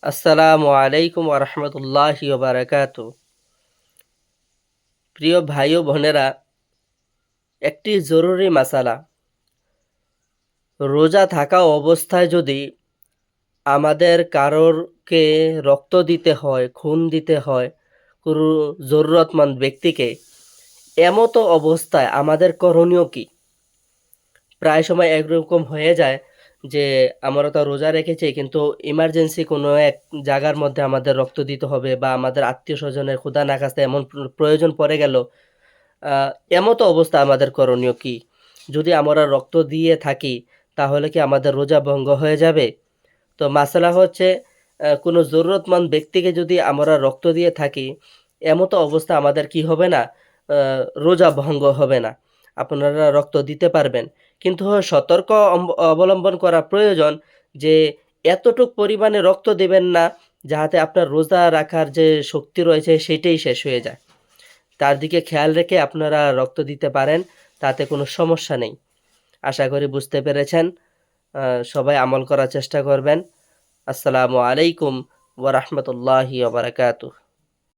আসসালামু আলাইকুম ওয়া রাহমাতুল্লাহি ওয়া বারাকাতুহু। প্রিয় ভাই ও বোনেরা, একটি জরুরি মাসালা। রোজা থাকা অবস্থায় যদি আমাদের কারোরকে রক্ত দিতে হয়, খুন দিতে হয় কোনো জরুরতমন্দ ব্যক্তিকে, এমতো অবস্থায় আমাদের করণীয় কি? প্রায় সময় একরকম হয়ে যায় যে আমরা তো রোজা রেখেছি কিন্তু ইমার্জেন্সি কোনো এক জায়গার মধ্যে আমাদের রক্ত দিতে হবে বা আমাদের আত্মীয়স্বজনের ক্ষুধা না খাস্তে এমন প্রয়োজন পড়ে গেল। আ এমতো অবস্থা আমাদের করণীয় কি? যদি আমরা রক্ত দিয়ে থাকি তাহলে কি আমাদের রোজা ভঙ্গ হয়ে যাবে? তো মাসালা হচ্ছে কোনো জরুরতমন্দ ব্যক্তিকে যদি আমরা রক্ত দিয়ে থাকি, এমতো অবস্থা আমাদের কি হবে না? আ রোজা ভঙ্গ হবে না। আপনারা রক্ত দিতে পারবেন। কিন্তু সতর্ক অবলম্বন করা প্রয়োজন যে এতটুক পরিমাণে রক্ত দিবেন না যাহাতে আপনার রোজা রাখার যে শক্তি রয়েছে সেটাই শেষ হয়ে যায়। তার দিকে খেয়াল রেখে আপনারা রক্ত দিতে পারেন, তাতে কোনো সমস্যা নেই। আশা করি বুঝতে পেরেছেন। সবাই আমল করার চেষ্টা করবেন। আসসালামু আলাইকুম ওয়া রাহমাতুল্লাহি ওয়া বারাকাতুহু।